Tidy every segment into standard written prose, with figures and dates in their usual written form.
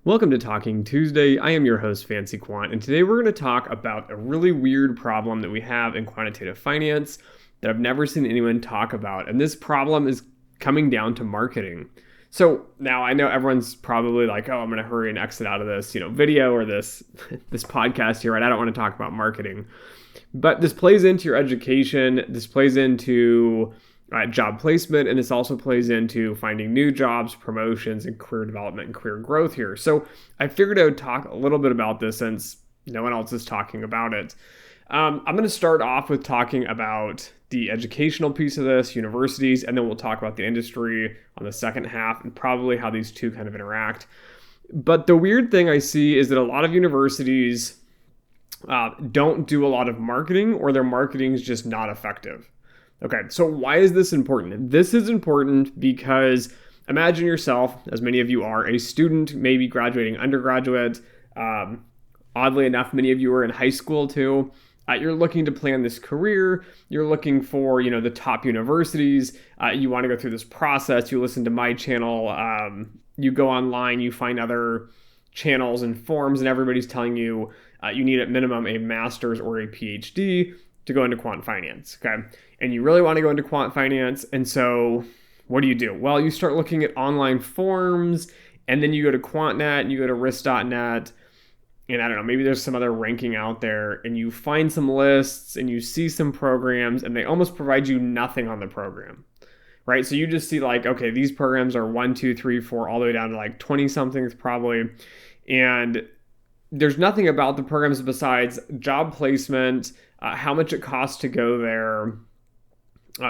Welcome to Talking Tuesday. I am your host, Fancy Quant, and today we're going to talk about a really weird problem that we have in quantitative finance that I've never seen anyone talk about. And this problem is coming down to marketing. So now I know everyone's probably like, oh, I'm going to hurry and exit out of this, video or this this podcast here, right? I don't want to talk about marketing. But this plays into your education. This plays into job placement, and this also plays into finding new jobs, promotions, and career development and career growth here. So I figured I would talk a little bit about this since no one else is talking about it. I'm going to start off with talking about the educational piece of this, universities, and then we'll talk about the industry on the second half and probably how these two kind of interact. But the weird thing I see is that a lot of universities don't do a lot of marketing, or their marketing is just not effective. Okay, so why is this important? This is important because imagine yourself, as many of you are, a student, maybe graduating undergraduate. Oddly enough, many of you are in high school too. You're looking to plan this career. You're looking for, the top universities. You want to go through this process. You listen to my channel. You go online. You find other channels and forums, and everybody's telling you you need at minimum a master's or a PhD to go into quant finance, okay? And you really want to go into quant finance, and so what do? Well, you start looking at online forums, and then you go to QuantNet, and you go to risk.net, and I don't know, maybe there's some other ranking out there, and you find some lists, and you see some programs, and they almost provide you nothing on the program, right? So you just see like, okay, these programs are 1, 2, 3, 4, all the way down to like 20-somethings probably, and there's nothing about the programs besides job placement, how much it costs to go there.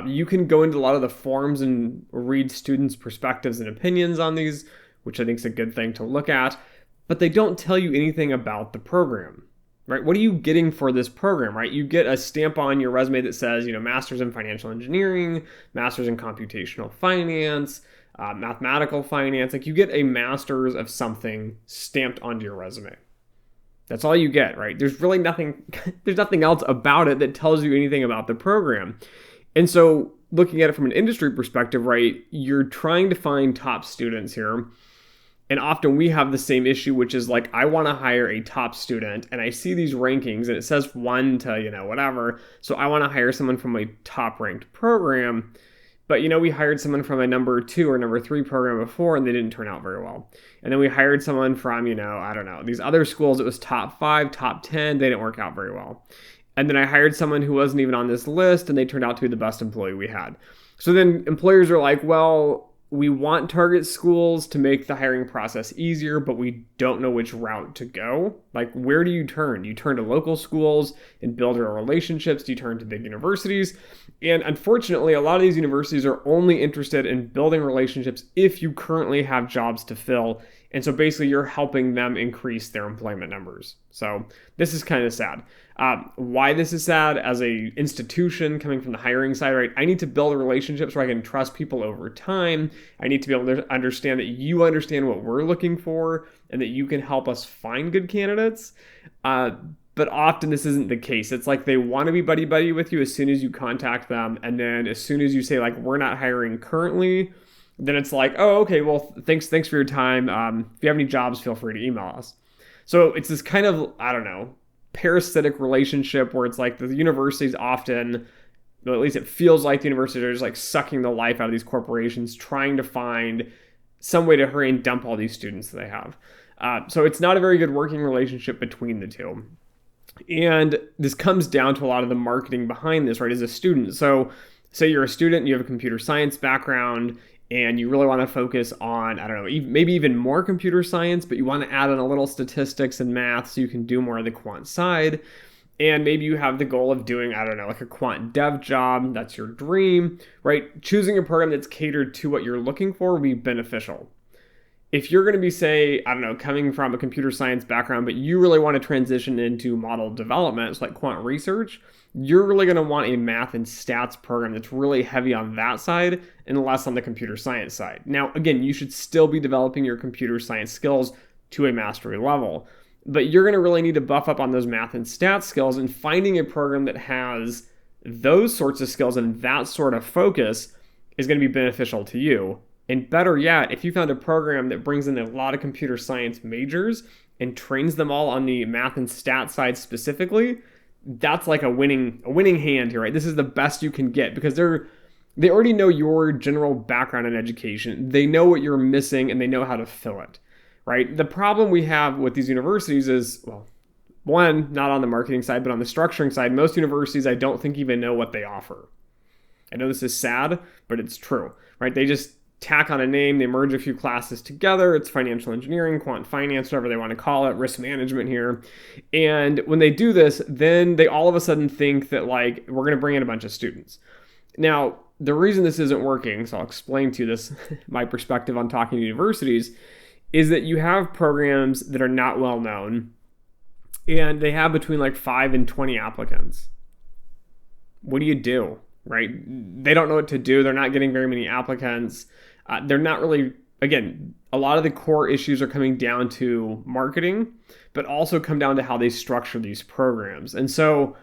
You can go into a lot of the forums and read students' perspectives and opinions on these, which I think is a good thing to look at, but they don't tell you anything about the program, right? What are you getting for this program, right? You get a stamp on your resume that says, master's in financial engineering, master's in computational finance, mathematical finance. Like you get a master's of something stamped onto your resume. That's all you get, right? There's really nothing, there's nothing else about it that tells you anything about the program. And so looking at it from an industry perspective, right, you're trying to find top students here. And often we have the same issue, which is like, I want to hire a top student and I see these rankings and it says 1 to, whatever. So I want to hire someone from a top ranked program. But, we hired someone from a number 2 or number 3 program before and they didn't turn out very well. And then we hired someone from, I don't know, these other schools. It was top 5, top 10. They didn't work out very well. And then I hired someone who wasn't even on this list and they turned out to be the best employee we had. So then employers are like, well, we want target schools to make the hiring process easier, but we don't know which route to go. Like, where do you turn? Do you turn to local schools and build your relationships? Do you turn to big universities? And unfortunately, a lot of these universities are only interested in building relationships if you currently have jobs to fill. And so basically you're helping them increase their employment numbers. So this is kind of sad. Why this is sad as a institution coming from the hiring side, right? I need to build relationships where I can trust people over time. I need to be able to understand that you understand what we're looking for and that you can help us find good candidates. But often this isn't the case. It's like they want to be buddy-buddy with you as soon as you contact them. And then as soon as you say like, we're not hiring currently, then it's like, oh, okay, well, thanks for your time. If you have any jobs, feel free to email us. So it's this kind of, I don't know, parasitic relationship where it's like the universities often, well, at least it feels like the universities are just like sucking the life out of these corporations, trying to find some way to hurry and dump all these students that they have. So it's not a very good working relationship between the two. And this comes down to a lot of the marketing behind this, right, as a student. So say you're a student and you have a computer science background and you really want to focus on, I don't know, maybe even more computer science, but you want to add in a little statistics and math so you can do more of the quant side. And maybe you have the goal of doing, I don't know, like a quant dev job. That's your dream, right? Choosing a program that's catered to what you're looking for will be beneficial. If you're going to be, say, I don't know, coming from a computer science background, but you really want to transition into model development, so like quant research, you're really going to want a math and stats program that's really heavy on that side and less on the computer science side. Now, again, you should still be developing your computer science skills to a mastery level, but you're going to really need to buff up on those math and stats skills, and finding a program that has those sorts of skills and that sort of focus is going to be beneficial to you. And better yet, if you found a program that brings in a lot of computer science majors and trains them all on the math and stat side specifically, that's like a winning hand here, right? This is the best you can get because they already know your general background in education. They know what you're missing and they know how to fill it, right? The problem we have with these universities is, well, one, not on the marketing side, but on the structuring side, most universities I don't think even know what they offer. I know this is sad, but it's true, right? They just tack on a name, they merge a few classes together. It's financial engineering, quant finance, whatever they want to call it, risk management here. And when they do this, then they all of a sudden think that like, we're going to bring in a bunch of students. Now, the reason this isn't working, so I'll explain to you this, my perspective on talking to universities, is that you have programs that are not well known and they have between like 5 and 20 applicants. What do you do, right? They don't know what to do. They're not getting very many applicants. They're not really, again, a lot of the core issues are coming down to marketing, but also come down to how they structure these programs. And so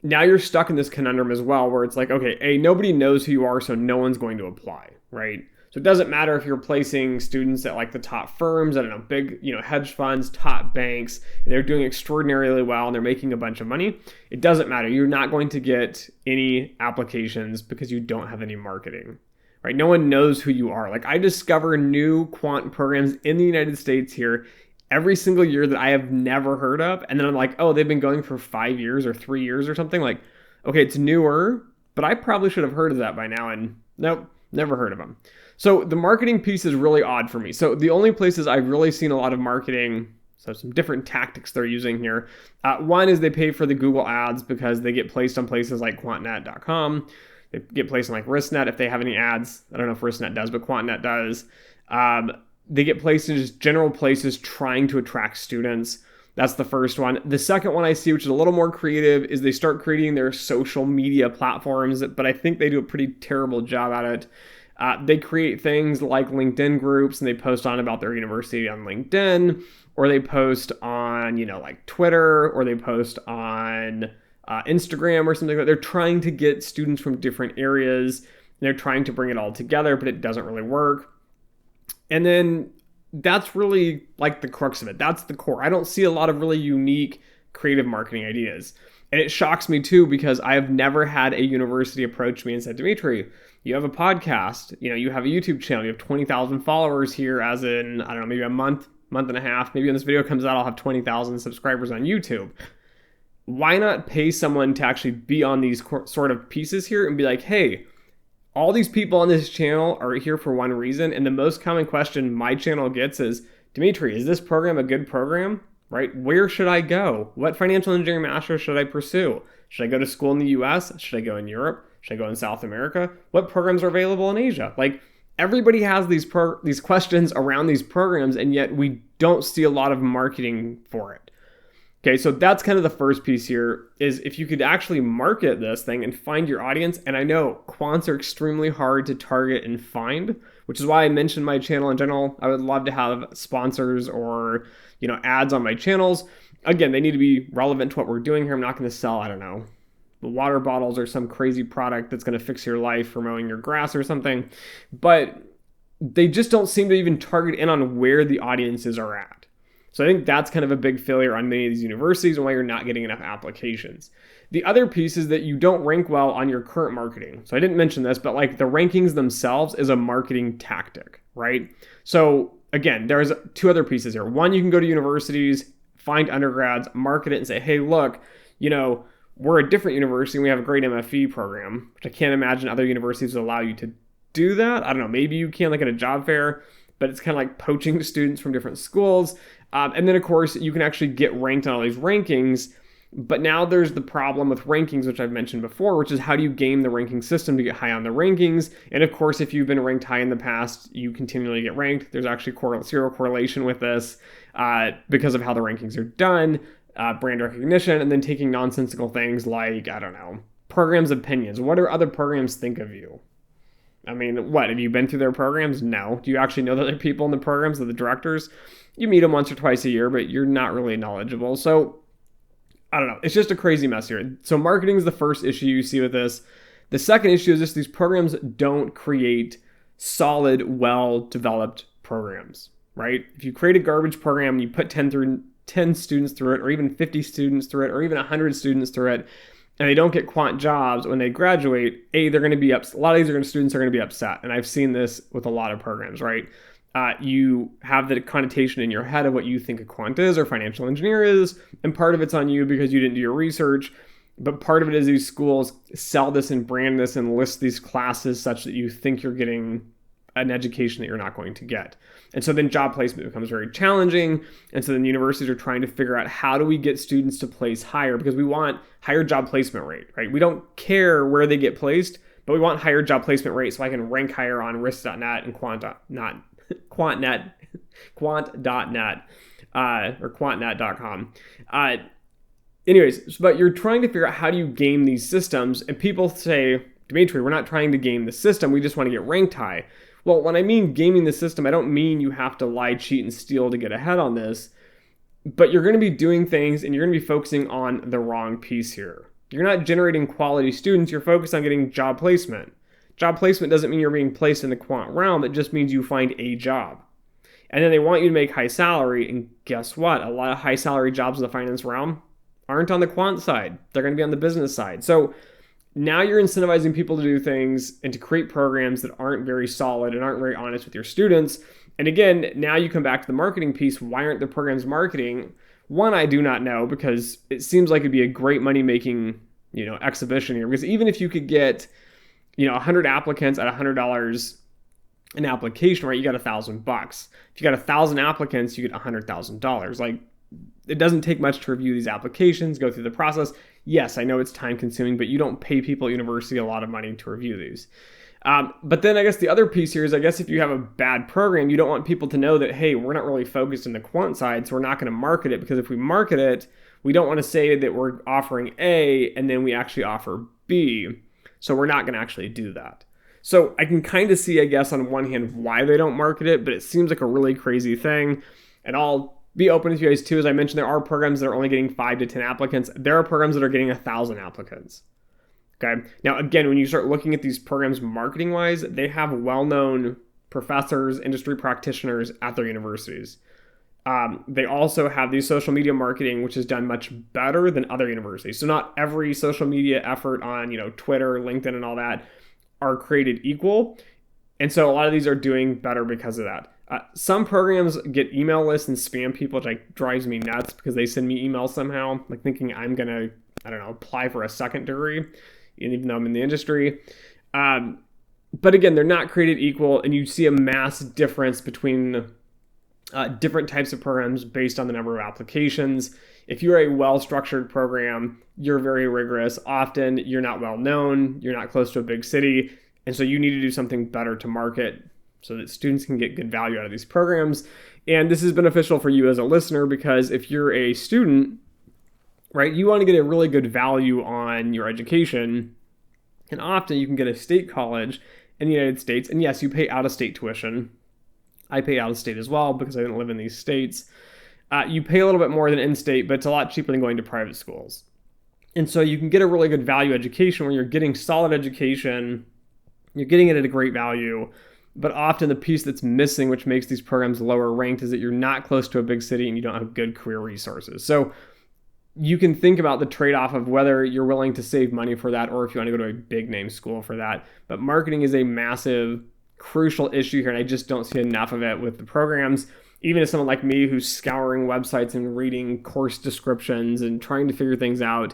now you're stuck in this conundrum as well, where it's like, okay, nobody knows who you are, so no one's going to apply, right? So it doesn't matter if you're placing students at like the top firms, I don't know, big, hedge funds, top banks, and they're doing extraordinarily well and they're making a bunch of money. It doesn't matter. You're not going to get any applications because you don't have any marketing, right? No one knows who you are. Like I discover new quant programs in the United States here every single year that I have never heard of. And then I'm like, oh, they've been going for 5 years or 3 years or something. Like, okay, it's newer, but I probably should have heard of that by now. And nope, never heard of them. So the marketing piece is really odd for me. So the only places I've really seen a lot of marketing, so some different tactics they're using here. One is they pay for the Google ads because they get placed on places like quantnet.com. They get placed on like RiskNet if they have any ads. I don't know if RiskNet does, but QuantNet does. They get placed in just general places trying to attract students. That's the first one. The second one I see, which is a little more creative, is they start creating their social media platforms, but I think they do a pretty terrible job at it. They create things like LinkedIn groups and they post on about their university on LinkedIn, or they post on, like Twitter, or they post on Instagram or something like that. They're trying to get students from different areas. And they're trying to bring it all together, but it doesn't really work. And then that's really like the crux of it. That's the core. I don't see a lot of really unique creative marketing ideas. And it shocks me too, because I have never had a university approach me and said, Dimitri, you have a podcast, you have a YouTube channel, you have 20,000 followers here as in, I don't know, maybe a month and a half. Maybe when this video comes out, I'll have 20,000 subscribers on YouTube. Why not pay someone to actually be on these sort of pieces here and be like, hey, all these people on this channel are here for one reason. And the most common question my channel gets is, Dimitri, is this program a good program? Right? Where should I go? What financial engineering master should I pursue? Should I go to school in the US? Should I go in Europe? Should I go in South America? What programs are available in Asia? Like everybody has these questions around these programs, and yet we don't see a lot of marketing for it. Okay, so that's kind of the first piece here, is if you could actually market this thing and find your audience. And I know quants are extremely hard to target and find, which is why I mentioned my channel in general. I would love to have sponsors or, ads on my channels. Again, they need to be relevant to what we're doing here. I'm not going to sell, I don't know, water bottles or some crazy product that's going to fix your life for mowing your grass or something. But they just don't seem to even target in on where the audiences are at. So I think that's kind of a big failure on many of these universities and why you're not getting enough applications. The other piece is that you don't rank well on your current marketing. So I didn't mention this, but like the rankings themselves is a marketing tactic, right? So again, there's two other pieces here. One, you can go to universities, find undergrads, market it and say, hey, look, we're a different university and we have a great MFE program, which I can't imagine other universities will allow you to do that. I don't know, maybe you can like at a job fair, but it's kind of like poaching students from different schools. And then, of course, you can actually get ranked on all these rankings. But now there's the problem with rankings, which I've mentioned before, which is how do you game the ranking system to get high on the rankings? And of course, if you've been ranked high in the past, you continually get ranked. There's actually zero correlation with this because of how the rankings are done, brand recognition, and then taking nonsensical things like, I don't know, programs' opinions. What do other programs think of you? I mean, what, have you been through their programs? No. Do you actually know the other people in the programs, the directors? You meet them once or twice a year, but you're not really knowledgeable. So, I don't know. It's just a crazy mess here. So marketing is the first issue you see with this. The second issue is just these programs don't create solid, well-developed programs, right? If you create a garbage program and you put 10 students through it, or even 50 students through it, or even 100 students through it, and they don't get quant jobs when they graduate, they're going to be upset. A lot of these students are going to be upset. And I've seen this with a lot of programs, right? You have the connotation in your head of what you think a quant is or financial engineer is, and part of it's on you because you didn't do your research. But part of it is these schools sell this and brand this and list these classes such that you think you're getting an education that you're not going to get. And so then job placement becomes very challenging. And so then universities are trying to figure out, how do we get students to place higher? Because we want higher job placement rate, right? We don't care where they get placed, but we want higher job placement rate so I can rank higher on risk.net and quant.net or quantnet.com. Anyways, but you're trying to figure out, how do you game these systems? And people say, Dimitri, we're not trying to game the system. We just want to get ranked high. Well, when I mean gaming the system, I don't mean you have to lie, cheat, and steal to get ahead on this. But you're going to be doing things and you're going to be focusing on the wrong piece here. You're not generating quality students. You're focused on getting job placement. Job placement doesn't mean you're being placed in the quant realm. It just means you find a job. And then they want you to make high salary. And guess what? A lot of high salary jobs in the finance realm aren't on the quant side. They're going to be on the business side. So now you're incentivizing people to do things and to create programs that aren't very solid and aren't very honest with your students. And again, now you come back to the marketing piece. Why aren't the programs marketing? One, I do not know, because it seems like it'd be a great money-making, exhibition here. Because even if you could get, 100 applicants at $100 an application, right? You got $1,000. If you got 1,000 applicants, you get $100,000. Like, it doesn't take much to review these applications, go through the process. Yes, I know it's time consuming, but you don't pay people at university a lot of money to review these. But then I guess the other piece here is, I guess if you have a bad program, you don't want people to know that, hey, we're not really focused in the quant side, so we're not going to market it, because if we market it, we don't want to say that we're offering A and then we actually offer B. So we're not going to actually do that. So I can kind of see, I guess, on one hand, why they don't market it, but it seems like a really crazy thing. And I'll be open with you guys too. As I mentioned, there are programs that are only getting 5 to 10 applicants. There are programs that are getting 1,000 applicants. Okay. Now, again, when you start looking at these programs marketing wise, they have well-known professors, industry practitioners at their universities. They also have these social media marketing, which is done much better than other universities. So not every social media effort on, Twitter, LinkedIn, and all that are created equal. And so a lot of these are doing better because of that. Some programs get email lists and spam people, which drives me nuts, because they send me emails somehow, like thinking I'm going to, apply for a second degree, even though I'm in the industry. But again, they're not created equal, and you see a mass difference between different types of programs based on the number of applications. If you're a well-structured program, you're very rigorous. Often you're not well known, you're not close to a big city, and so you need to do something better to market so that students can get good value out of these programs. And this is beneficial for you as a listener, because if you're a student, right, you want to get a really good value on your education. And often you can get a state college in the United States. And yes, you pay out-of-state tuition. I pay out-of-state as well because I didn't live in these states. You pay a little bit more than in-state, but it's a lot cheaper than going to private schools. And so you can get a really good value education where you're getting solid education, you're getting it at a great value. But often the piece that's missing, which makes these programs lower ranked, is that you're not close to a big city and you don't have good career resources. So you can think about the trade-off of whether you're willing to save money for that or if you want to go to a big name school for that. But marketing is a massive, crucial issue here, and I just don't see enough of it with the programs. Even as someone like me who's scouring websites and reading course descriptions and trying to figure things out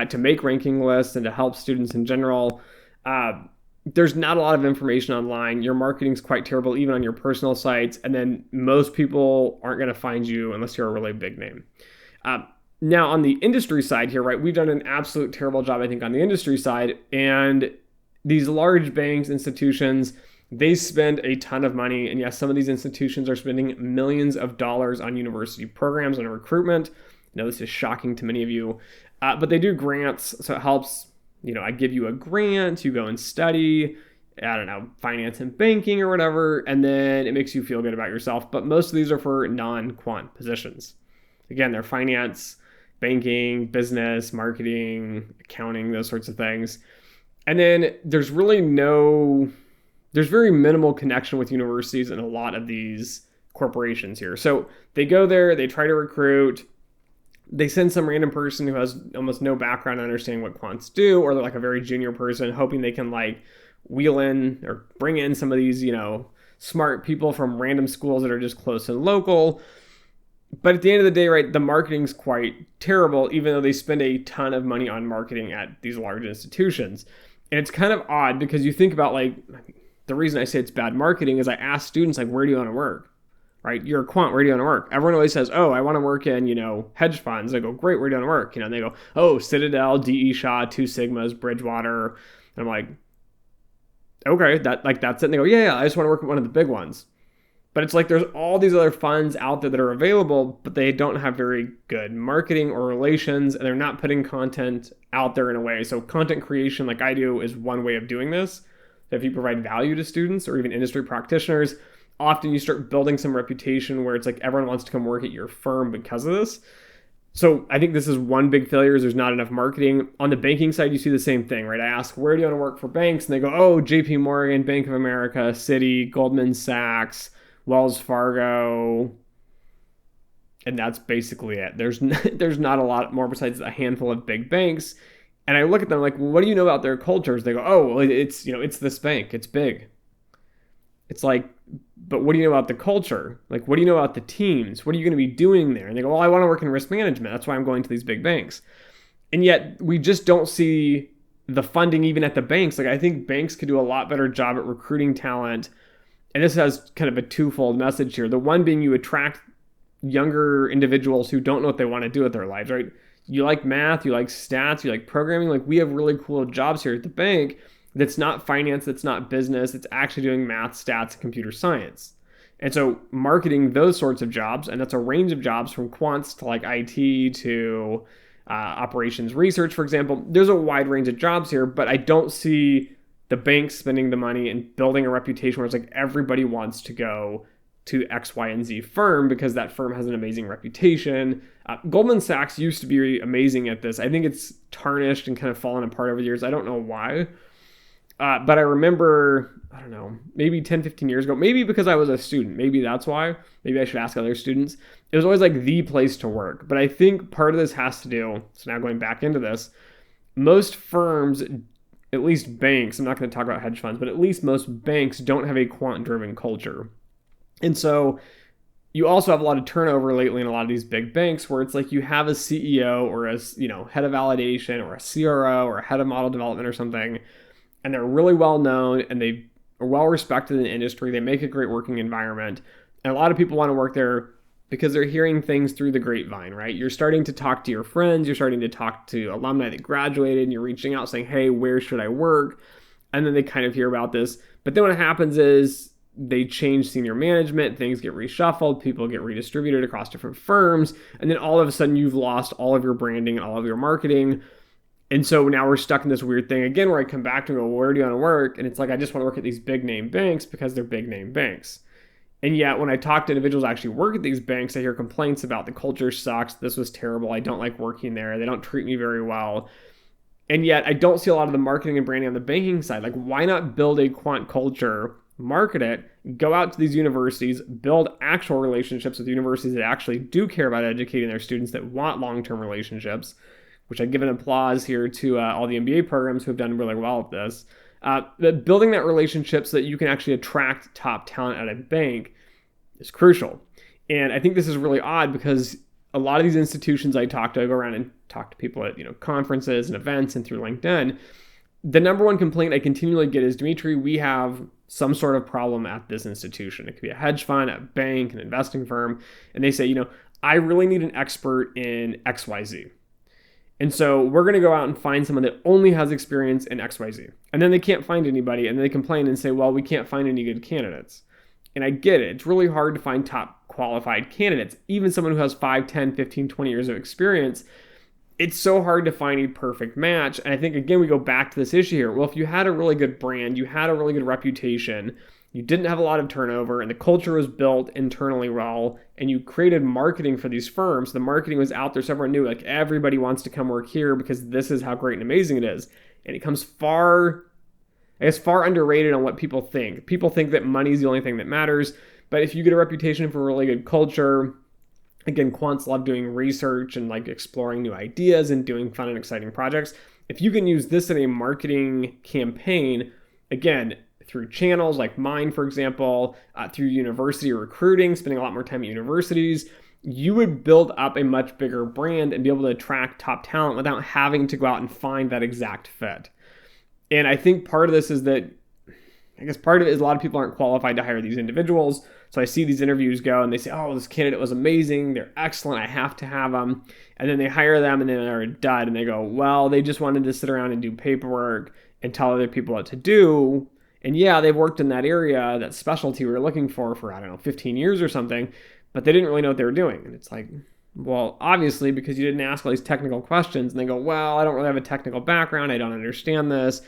to make ranking lists and to help students in general, there's not a lot of information online. Your marketing's quite terrible, even on your personal sites. And then most people aren't going to find you unless you're a really big name. Now, on the industry side here, right, we've done an absolute terrible job, I think, on the industry side. And these large banks, institutions, they spend a ton of money. And yes, some of these institutions are spending millions of dollars on university programs and recruitment. I know this is shocking to many of you, but they do grants. So it helps. I give you a grant, you go and study, finance and banking or whatever, and then it makes you feel good about yourself. But most of these are for non-quant positions. Again, they're finance, banking, business, marketing, accounting, those sorts of things. And then there's really no there's very minimal connection with universities and a lot of these corporations here. So they go there, they try to recruit, they send some random person who has almost no background in understanding what quants do, or they're like a very junior person hoping they can like wheel in or bring in some of these, smart people from random schools that are just close and local. But at the end of the day, right, the marketing's quite terrible, even though they spend a ton of money on marketing at these large institutions. And it's kind of odd because you think about like, the reason I say it's bad marketing is I ask students like, where do you want to work? Right? You're a quant, where do you want to work? Everyone always says, oh, I want to work in, hedge funds. I go, great, where do you want to work? And they go, oh, Citadel, DE Shaw, Two Sigmas, Bridgewater. And I'm like, okay, that's it. And they go, yeah, I just want to work at one of the big ones. But it's like there's all these other funds out there that are available, but they don't have very good marketing or relations, and they're not putting content out there in a way. So content creation, like I do, is one way of doing this. If you provide value to students or even industry practitioners, often you start building some reputation where it's like everyone wants to come work at your firm because of this. So I think this is one big failure is there's not enough marketing. On the banking side, you see the same thing, right? I ask, where do you want to work for banks? And they go, oh, JP Morgan, Bank of America, Citi, Goldman Sachs, Wells Fargo. And that's basically it. There's not a lot more besides a handful of big banks. And I look at them like, well, what do you know about their cultures? They go, oh, well, it's this bank. It's big. It's like, but what do you know about the culture? Like, what do you know about the teams? What are you going to be doing there? And they go, well, I want to work in risk management. That's why I'm going to these big banks. And yet we just don't see the funding even at the banks. Like, I think banks could do a lot better job at recruiting talent. And this has kind of a twofold message here. The one being you attract younger individuals who don't know what they want to do with their lives, right? You like math, you like stats, you like programming. Like, we have really cool jobs here at the bank that's not finance, that's not business, it's actually doing math, stats, and computer science. And so marketing those sorts of jobs, and that's a range of jobs from quants to like IT to operations research, for example. There's a wide range of jobs here, but I don't see the banks spending the money and building a reputation where it's like everybody wants to go to X, Y, and Z firm because that firm has an amazing reputation. Goldman Sachs used to be amazing at this. I think it's tarnished and kind of fallen apart over the years. I don't know why. But I remember, I don't know, maybe 10, 15 years ago, maybe because I was a student, maybe that's why, maybe I should ask other students. It was always like the place to work. But I think part of this has to do, so now going back into this, most firms, at least banks, I'm not going to talk about hedge funds, but at least most banks don't have a quant-driven culture. And so you also have a lot of turnover lately in a lot of these big banks where it's like you have a CEO or a head of validation or a CRO or a head of model development or something, and they're really well known and they are well respected in the industry. They make a great working environment. And a lot of people want to work there because they're hearing things through the grapevine, right? You're starting to talk to your friends, you're starting to talk to alumni that graduated, and you're reaching out saying, hey, where should I work? And then they kind of hear about this. But then what happens is they change senior management, things get reshuffled, people get redistributed across different firms, and then all of a sudden you've lost all of your branding and all of your marketing. And so now we're stuck in this weird thing again where I come back to go, where do you want to work? And it's like, I just want to work at these big name banks because they're big name banks. And yet when I talk to individuals who actually work at these banks, I hear complaints about the culture sucks. This was terrible. I don't like working there. They don't treat me very well. And yet I don't see a lot of the marketing and branding on the banking side. Like, why not build a quant culture, market it, go out to these universities, build actual relationships with universities that actually do care about educating their students, that want long-term relationships, which I give an applause here to all the MBA programs who have done really well at this. But building that relationship so that you can actually attract top talent at a bank is crucial. And I think this is really odd because a lot of these institutions I go around and talk to people at conferences and events and through LinkedIn. The number one complaint I continually get is, Dimitri, we have some sort of problem at this institution. It could be a hedge fund, a bank, an investing firm. And they say, I really need an expert in XYZ. And so we're going to go out and find someone that only has experience in XYZ. And then they can't find anybody. And then they complain and say, well, we can't find any good candidates. And I get it. It's really hard to find top qualified candidates. Even someone who has 5, 10, 15, 20 years of experience, it's so hard to find a perfect match. And I think, again, we go back to this issue here. Well, if you had a really good brand, you had a really good reputation, you didn't have a lot of turnover, and the culture was built internally well, and you created marketing for these firms, the marketing was out there so everyone knew, like, everybody wants to come work here because this is how great and amazing it is. And it comes far I guess, far underrated on what people think. People think that money is the only thing that matters, but if you get a reputation for really good culture, again, quants love doing research and like exploring new ideas and doing fun and exciting projects. If you can use this in a marketing campaign, again, through channels like mine, for example, through university recruiting, spending a lot more time at universities, you would build up a much bigger brand and be able to attract top talent without having to go out and find that exact fit. And I think part of this is that, I guess part of it is a lot of people aren't qualified to hire these individuals. So I see these interviews go and they say, oh, this candidate was amazing. They're excellent. I have to have them. And then they hire them and then they're a dud. And they go, well, they just wanted to sit around and do paperwork and tell other people what to do. And yeah, they've worked in that area, that specialty we were looking for, I don't know, 15 years or something, but they didn't really know what they were doing. And it's like, well, obviously, because you didn't ask all these technical questions. And they go, well, I don't really have a technical background. I don't understand this.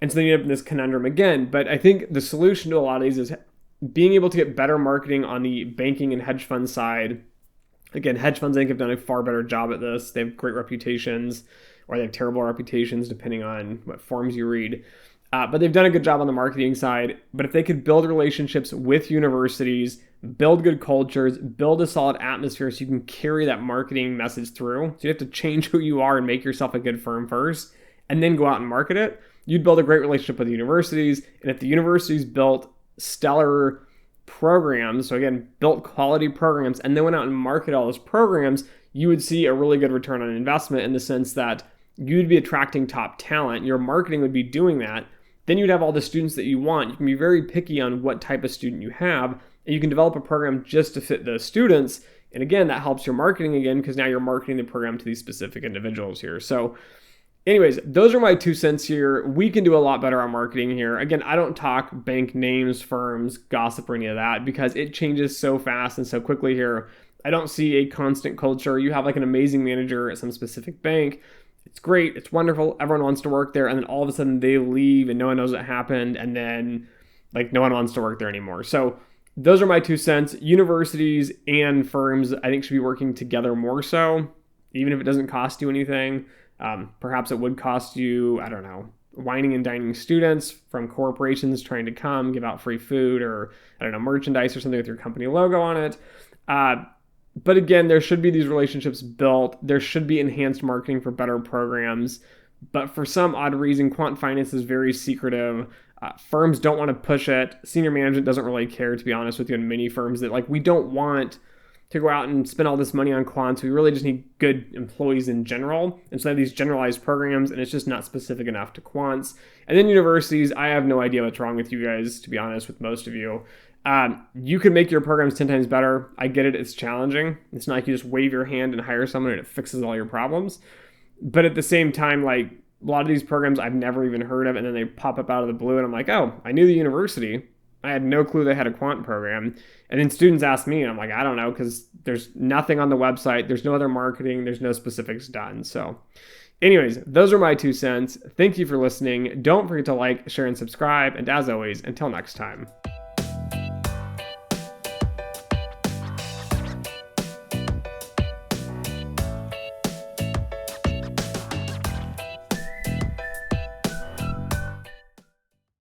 And so then you end up in this conundrum again. But I think the solution to a lot of these is being able to get better marketing on the banking and hedge fund side. Again, hedge funds, I think, have done a far better job at this. They have great reputations, or they have terrible reputations, depending on what forums you read. But they've done a good job on the marketing side. But if they could build relationships with universities, build good cultures, build a solid atmosphere so you can carry that marketing message through. So you have to change who you are and make yourself a good firm first, and then go out and market it. You'd build a great relationship with the universities. And if the universities built stellar programs, so again, built quality programs, and then went out and market all those programs, you would see a really good return on investment in the sense that you'd be attracting top talent. Your marketing would be doing that. Then you'd have all the students that you want. You can be very picky on what type of student you have, and you can develop a program just to fit those students. And again, that helps your marketing again, because now you're marketing the program to these specific individuals here. So anyways, those are my 2 cents here. We can do a lot better on marketing here. Again, I don't talk bank names, firms, gossip, or any of that because it changes so fast and so quickly here. I don't see a constant culture. You have like an amazing manager at some specific bank. It's great. It's wonderful. Everyone wants to work there. And then all of a sudden they leave and no one knows what happened. And then like no one wants to work there anymore. So those are my 2 cents. Universities and firms, I think, should be working together more so, even if it doesn't cost you anything. Perhaps it would cost you, I don't know, wining and dining students from corporations trying to come give out free food or, I don't know, merchandise or something with your company logo on it. But again, there should be these relationships built. There should be enhanced marketing for better programs. But for some odd reason, quant finance is very secretive. Firms don't want to push it. Senior management doesn't really care, to be honest with you, in many firms that like, we don't want to go out and spend all this money on quants. We really just need good employees in general. And so they have these generalized programs, and it's just not specific enough to quants. And then universities, I have no idea what's wrong with you guys, to be honest with most of you. You can make your programs 10 times better. I get it. It's challenging. It's not like you just wave your hand and hire someone and it fixes all your problems. But at the same time, like a lot of these programs I've never even heard of, and then they pop up out of the blue and I'm like, oh, I knew the university. I had no clue they had a quant program. And then students ask me and I'm like, I don't know, because there's nothing on the website. There's no other marketing. There's no specifics done. So anyways, those are my 2 cents. Thank you for listening. Don't forget to like, share, and subscribe. And as always, until next time.